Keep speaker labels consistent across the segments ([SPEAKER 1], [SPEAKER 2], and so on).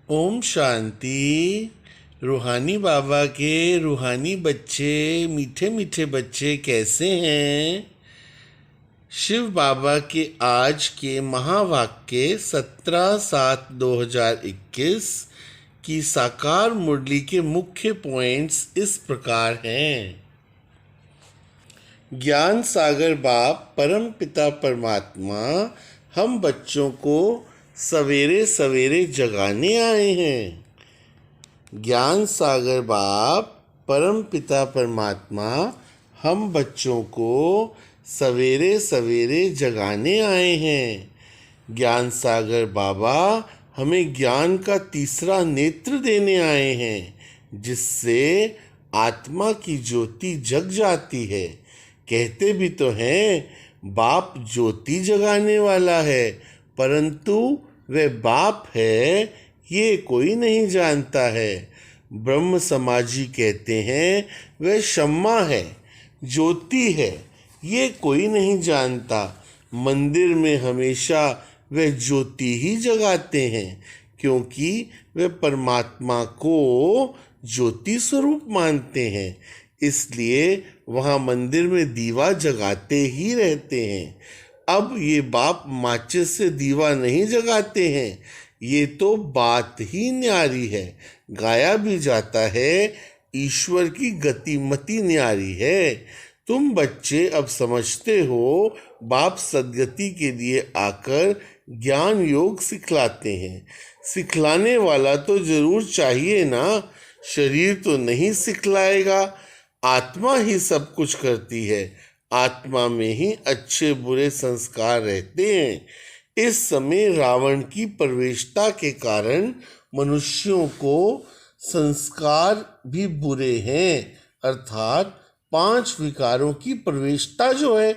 [SPEAKER 1] ओम शांति। रूहानी बाबा के रूहानी बच्चे, मीठे मीठे बच्चे कैसे हैं? शिव बाबा के आज के महावाक्य 17/7/2021 की साकार मुरली के मुख्य पॉइंट्स इस प्रकार हैं। ज्ञान सागर बाप परम पिता परमात्मा हम बच्चों को सवेरे सवेरे जगाने आए हैं। ज्ञान सागर बाप परम पिता परमात्मा हम बच्चों को सवेरे सवेरे जगाने आए हैं। ज्ञान सागर बाबा हमें ज्ञान का तीसरा नेत्र देने आए हैं, जिससे आत्मा की ज्योति जग जाती है। कहते भी तो हैं बाप ज्योति जगाने वाला है, परंतु वह बाप है ये कोई नहीं जानता है। ब्रह्म समाजी कहते हैं वह शम्मा है, ज्योति है, ये कोई नहीं जानता। मंदिर में हमेशा वह ज्योति ही जगाते हैं, क्योंकि वे परमात्मा को ज्योति स्वरूप मानते हैं। इसलिए वहाँ मंदिर में दीवा जगाते ही रहते हैं। अब ये बाप माचिस से दीवा नहीं जगाते हैं, ये तो बात ही न्यारी है। गाया भी जाता है, ईश्वर की गतिमति न्यारी है। तुम बच्चे अब समझते हो बाप सद्गति के लिए आकर ज्ञान योग सिखलाते हैं। सिखलाने वाला तो जरूर चाहिए ना, शरीर तो नहीं सिखलाएगा। आत्मा ही सब कुछ करती है, आत्मा में ही अच्छे बुरे संस्कार रहते हैं। इस समय रावण की प्रवेशता के कारण मनुष्यों को संस्कार भी बुरे हैं, अर्थात 5 विकारों की प्रवेशता जो है।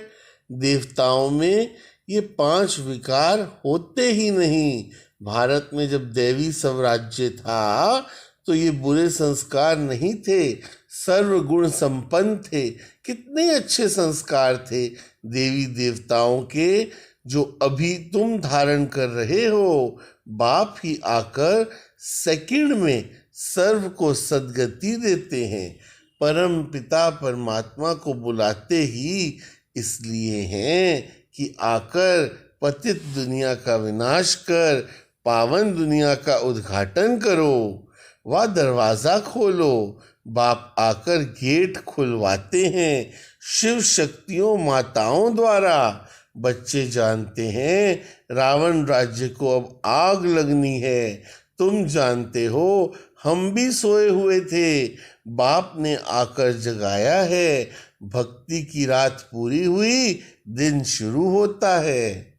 [SPEAKER 1] देवताओं में ये 5 विकार होते ही नहीं। भारत में जब देवी स्वराज्य था तो ये बुरे संस्कार नहीं थे, सर्वगुण संपन्न थे। कितने अच्छे संस्कार थे देवी देवताओं के, जो अभी तुम धारण कर रहे हो। बाप ही आकर सेकंड में सर्व को सद्गति देते हैं। परम पिता परमात्मा को बुलाते ही इसलिए हैं कि आकर पतित दुनिया का विनाश कर पावन दुनिया का उद्घाटन करो, वह दरवाज़ा खोलो। बाप आकर गेट खुलवाते हैं शिव शक्तियों माताओं द्वारा। बच्चे जानते हैं रावण राज्य को अब आग लगनी है। तुम जानते हो हम भी सोए हुए थे, बाप ने आकर जगाया है। भक्ति की रात पूरी हुई, दिन शुरू होता है।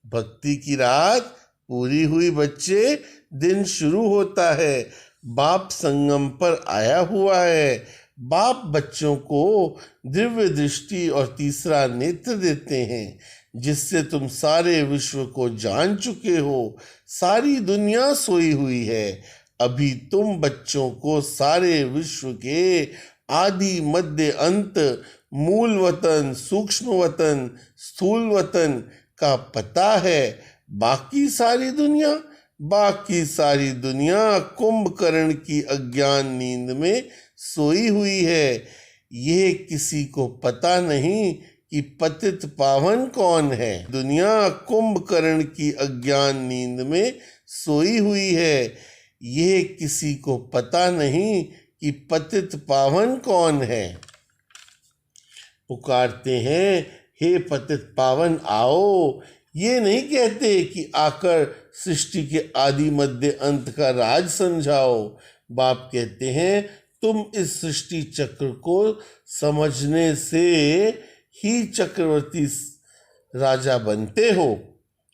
[SPEAKER 1] भक्ति की रात पूरी हुई बच्चे, दिन शुरू होता है। बाप संगम पर आया हुआ है। बाप बच्चों को दिव्य दृष्टि और तीसरा नेत्र देते हैं, जिससे तुम सारे विश्व को जान चुके हो। सारी दुनिया सोई हुई है, अभी तुम बच्चों को सारे विश्व के आदि मध्य अंत, मूल वतन, सूक्ष्म वतन, स्थूल वतन का पता है। बाकी सारी दुनिया कुंभकर्ण की अज्ञान नींद में सोई हुई है। यह किसी को पता नहीं कि पतित पावन कौन है। दुनिया कुंभकर्ण की अज्ञान नींद में सोई हुई है। यह किसी को पता नहीं कि पतित पावन कौन है। पुकारते हैं हे पतित पावन आओ। ये नहीं कहते कि आकर सृष्टि के आदि मध्य अंत का राज समझाओ। बाप कहते हैं तुम इस सृष्टि चक्र को समझने से ही चक्रवर्ती राजा बनते हो।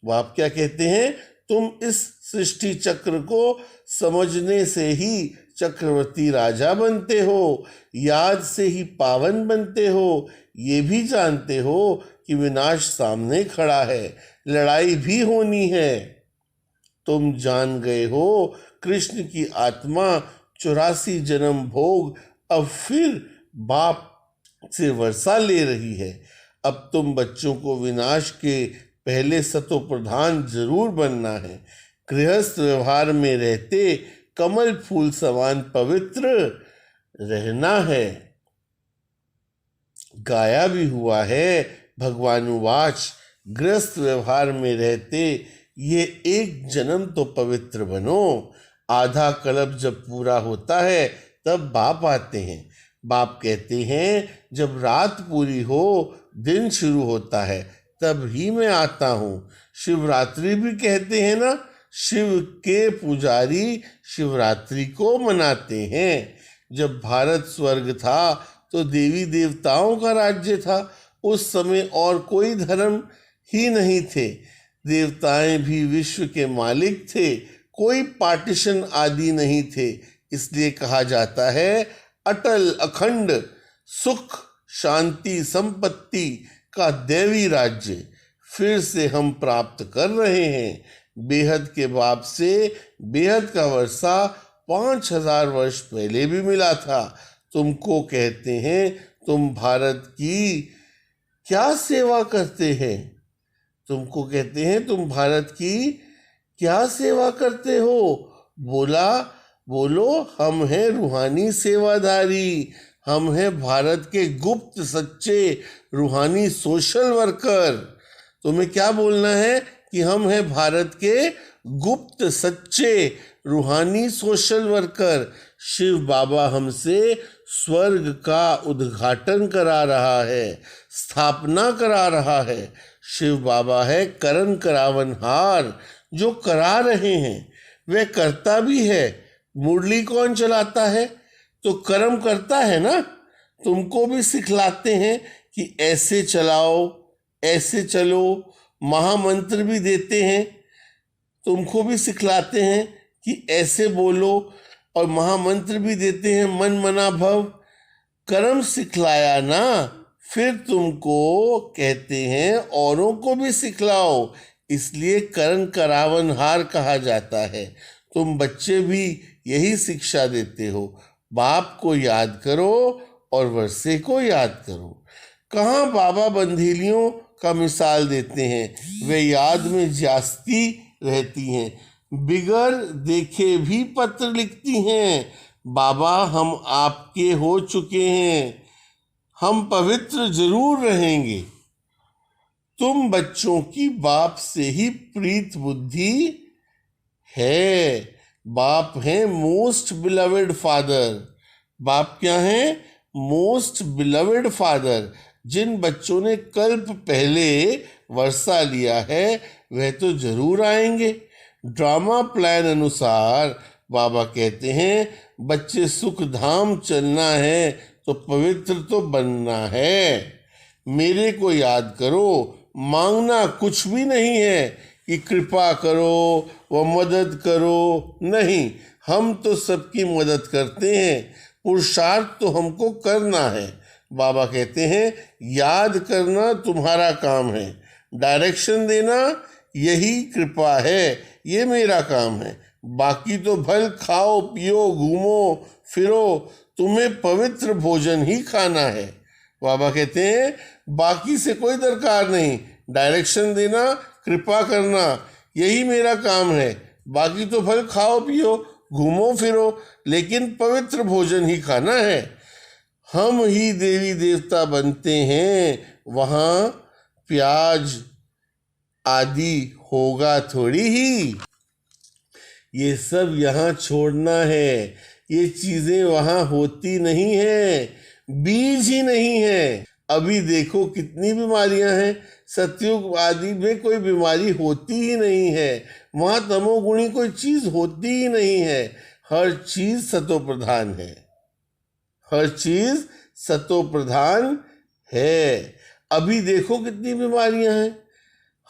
[SPEAKER 1] बाप क्या कहते हैं? तुम इस सृष्टि चक्र को समझने से ही चक्रवर्ती राजा बनते हो, याद से ही पावन बनते हो। ये भी जानते हो कि विनाश सामने खड़ा है, लड़ाई भी होनी है। तुम जान गए हो कृष्ण की आत्मा 84 जन्म भोग अब फिर बाप से वर्षा ले रही है। अब तुम बच्चों को विनाश के पहले सतो प्रधान जरूर बनना है। गृहस्थ व्यवहार में रहते कमल फूल समान पवित्र रहना है। गाया भी हुआ है भगवानुवाच, गृहस्थ व्यवहार में रहते ये एक जन्म तो पवित्र बनो। आधा कल्प जब पूरा होता है तब बाप आते हैं। बाप कहते हैं जब रात पूरी हो दिन शुरू होता है तब ही मैं आता हूँ। शिवरात्रि भी कहते हैं ना, शिव के पुजारी शिवरात्रि को मनाते हैं। जब भारत स्वर्ग था तो देवी देवताओं का राज्य था। उस समय और कोई धर्म ही नहीं थे। देवताएं भी विश्व के मालिक थे, कोई पार्टीशन आदि नहीं थे। इसलिए कहा जाता है अटल अखंड सुख शांति संपत्ति का दैवी राज्य फिर से हम प्राप्त कर रहे हैं। बेहद के बाप से बेहद का वर्षा 5000 वर्ष पहले भी मिला था। तुमको कहते हैं तुम भारत की क्या सेवा करते हैं। तुमको कहते हैं तुम भारत की क्या सेवा करते हो। बोलो हम हैं रूहानी सेवाधारी, हम हैं भारत के गुप्त सच्चे रूहानी सोशल वर्कर। तुम्हें क्या बोलना है कि हम हैं भारत के गुप्त सच्चे रूहानी सोशल वर्कर। शिव बाबा हमसे स्वर्ग का उद्घाटन करा रहा है, स्थापना करा रहा है। शिव बाबा है करण करावनहार, जो करा रहे हैं वह करता भी है। मुरली कौन चलाता है तो कर्म करता है ना। तुमको भी सिखलाते हैं कि ऐसे चलाओ ऐसे चलो, महामंत्र भी देते हैं। तुमको भी सिखलाते हैं कि ऐसे बोलो और महामंत्र भी देते हैं मन मना भव। कर्म सिखलाया ना, फिर तुमको कहते हैं औरों को भी सिखलाओ, इसलिए करण करावनहार कहा जाता है। तुम बच्चे भी यही शिक्षा देते हो। बाप को याद करो और वर्षे को याद करो। कहाँ बाबा बंधेलियों का मिसाल देते हैं, वे याद में जास्ती रहती हैं। बिगर देखे भी पत्र लिखती हैं, बाबा हम आपके हो चुके हैं, हम पवित्र जरूर रहेंगे। तुम बच्चों की बाप से ही प्रीत बुद्धि है। बाप हैं मोस्ट बिलवेड फादर। बाप क्या हैं? Most beloved father. जिन बच्चों ने कल्प पहले वर्षा लिया है वह तो जरूर आएंगे। ड्रामा प्लान अनुसार बाबा कहते हैं बच्चे सुख धाम चलना है तो पवित्र तो बनना है। मेरे को याद करो, मांगना कुछ भी नहीं है कि कृपा करो व मदद करो, नहीं, हम तो सबकी मदद करते हैं। पुरुषार्थ तो हमको करना है। बाबा कहते हैं याद करना तुम्हारा काम है, डायरेक्शन देना यही कृपा है, ये मेरा काम है। बाकी तो भल खाओ पियो घूमो फिरो, तुम्हें पवित्र भोजन ही खाना है। बाबा कहते हैं बाकी से कोई दरकार नहीं, डायरेक्शन देना कृपा करना यही मेरा काम है। बाकी तो भल खाओ पियो घूमो फिरो, लेकिन पवित्र भोजन ही खाना है। हम ही देवी देवता बनते हैं, वहाँ प्याज आदि होगा थोड़ी ही। ये सब यहाँ छोड़ना है। ये चीजें वहाँ होती नहीं है, बीज ही नहीं है। अभी देखो कितनी बीमारियां हैं। सतयुग आदि में कोई बीमारी होती ही नहीं है। वहाँ तमोगुणी कोई चीज होती ही नहीं है। हर चीज सतो प्रधान है, हर चीज सतो प्रधान है। अभी देखो कितनी बीमारियां हैं,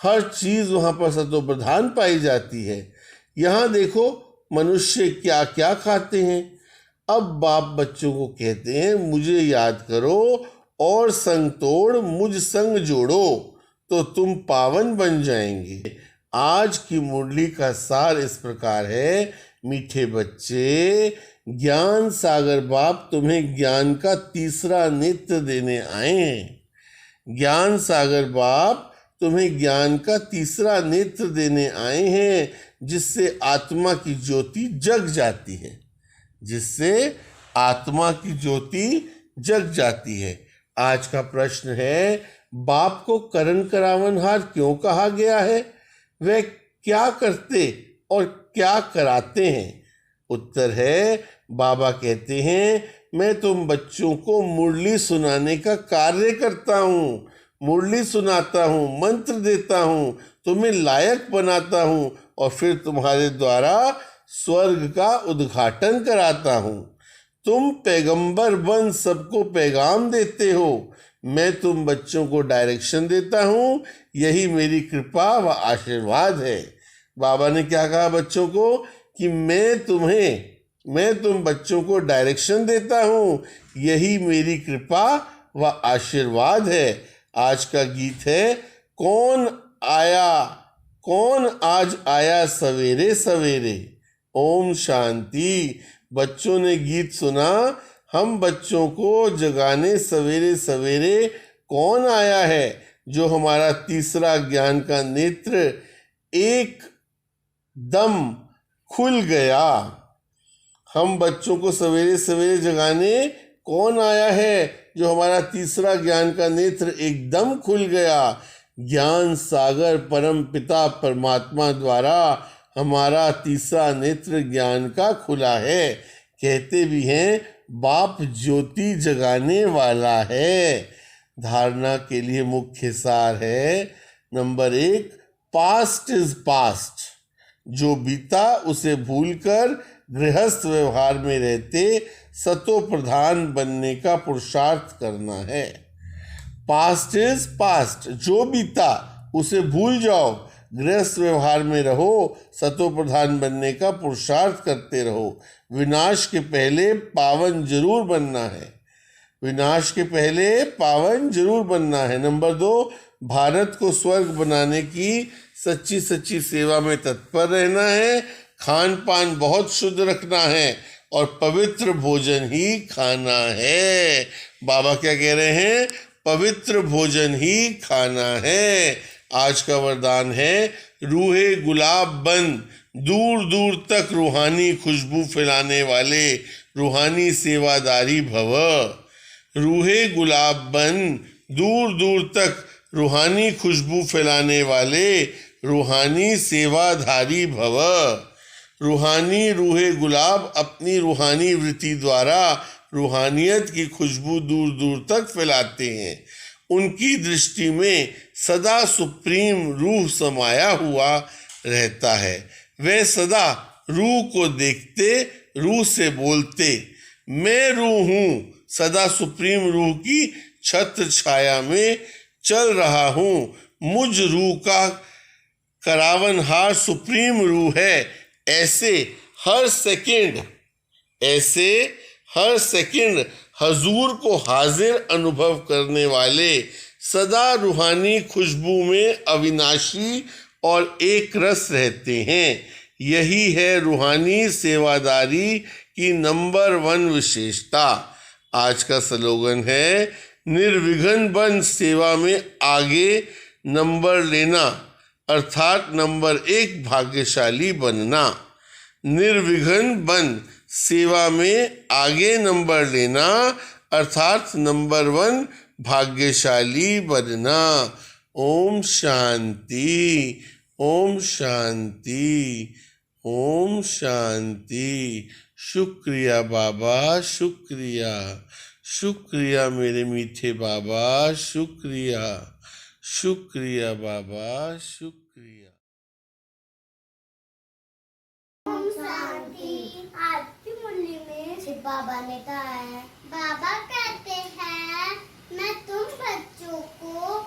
[SPEAKER 1] हर चीज वहां पर सतो प्रधान पाई जाती है। यहाँ देखो मनुष्य क्या क्या खाते हैं। अब बाप बच्चों को कहते हैं मुझे याद करो और संग तोड़ मुझ संग जोड़ो तो तुम पावन बन जाएंगे। आज की मुरली का सार इस प्रकार है, मीठे बच्चे, ज्ञान सागर बाप तुम्हें ज्ञान का तीसरा नेत्र देने आए हैं। ज्ञान सागर बाप तुम्हें ज्ञान का तीसरा नेत्र देने आए हैं, जिससे आत्मा की ज्योति जग जाती है, जिससे आत्मा की ज्योति जग जाती है। आज का प्रश्न है, बाप को करण करावनहार क्यों कहा गया है? वे क्या करते और क्या कराते हैं? उत्तर है, बाबा कहते हैं, मैं तुम बच्चों को मुरली सुनाने का कार्य करता हूँ, मुरली सुनाता हूँ, मंत्र देता हूँ, तुम्हें लायक बनाता हूँ और फिर तुम्हारे द्वारा स्वर्ग का उद्घाटन कराता हूँ। तुम पैगंबर बन सबको पैगाम देते हो, मैं तुम बच्चों को डायरेक्शन देता हूँ, यही मेरी कृपा व आशीर्वाद है। बाबा ने क्या कहा बच्चों को कि मैं तुम बच्चों को डायरेक्शन देता हूँ, यही मेरी कृपा व आशीर्वाद है। आज का गीत है, कौन आज आया सवेरे सवेरे। ओम शांति। बच्चों ने गीत सुना, हम बच्चों को जगाने सवेरे सवेरे कौन आया है, जो हमारा तीसरा ज्ञान का नेत्र एक दम खुल गया। हम बच्चों को सवेरे सवेरे जगाने कौन आया है, जो हमारा तीसरा ज्ञान का नेत्र एकदम खुल गया। ज्ञान सागर परम पिता परमात्मा द्वारा हमारा तीसरा नेत्र ज्ञान का खुला है। कहते भी हैं, बाप ज्योति जगाने वाला है। धारणा के लिए मुख्य सार है, नंबर 1, पास्ट इज पास्ट। जो बीता उसे भूलकर गृहस्थ व्यवहार में रहते सतो प्रधान बनने का पुरुषार्थ करना है। पास्ट इज पास्ट, जो बीता उसे भूल जाओ, गृहस्थ व्यवहार में रहो, सतो प्रधान बनने का पुरुषार्थ करते रहो। विनाश के पहले पावन जरूर बनना है, विनाश के पहले पावन जरूर बनना है। नंबर 2, भारत को स्वर्ग बनाने की सच्ची सच्ची सेवा में तत्पर रहना है। खान पान बहुत शुद्ध रखना है और पवित्र भोजन ही खाना है। बाबा क्या कह रहे हैं? पवित्र भोजन ही खाना है। आज का वरदान है, रूहे गुलाब बन, दूर दूर तक रूहानी खुशबू फैलाने वाले रूहानी सेवादारी भव। रूहे गुलाब बन, दूर दूर तक रूहानी खुशबू फैलाने वाले रूहानी सेवाधारी भव। रूहानी रूहे गुलाब अपनी रूहानी वृत्ति द्वारा रूहानियत की खुशबू दूर दूर तक फैलाते हैं। उनकी दृष्टि में सदा सुप्रीम रूह समाया हुआ रहता है। वे सदा रूह को देखते, रूह से बोलते, मैं रूह हूँ, सदा सुप्रीम रूह की छत्र छाया में चल रहा हूँ। मुझ रूह का करावनहार सुप्रीम रूह है। ऐसे हर सेकंड हजूर को हाजिर अनुभव करने वाले, सदा रूहानी खुशबू में अविनाशी और एक रस रहते हैं। यही है रूहानी सेवादारी की नंबर 1 विशेषता। आज का स्लोगन है, निर्विघ्न बन सेवा में आगे नंबर लेना, अर्थात नंबर 1 भाग्यशाली बनना। निर्विघ्न बन सेवा में आगे नंबर लेना, अर्थात नंबर 1 भाग्यशाली बनना। ओम शांति, ओम शांति, ओम शांति। शुक्रिया बाबा, शुक्रिया, शुक्रिया मेरे मीठे बाबा, शुक्रिया, शुक्रिया बाबा, शुक्रिया।
[SPEAKER 2] ओम शांति। आज की मुरली में शिव बाबा ने कहा है, बाबा कहते हैं, मैं तुम बच्चों को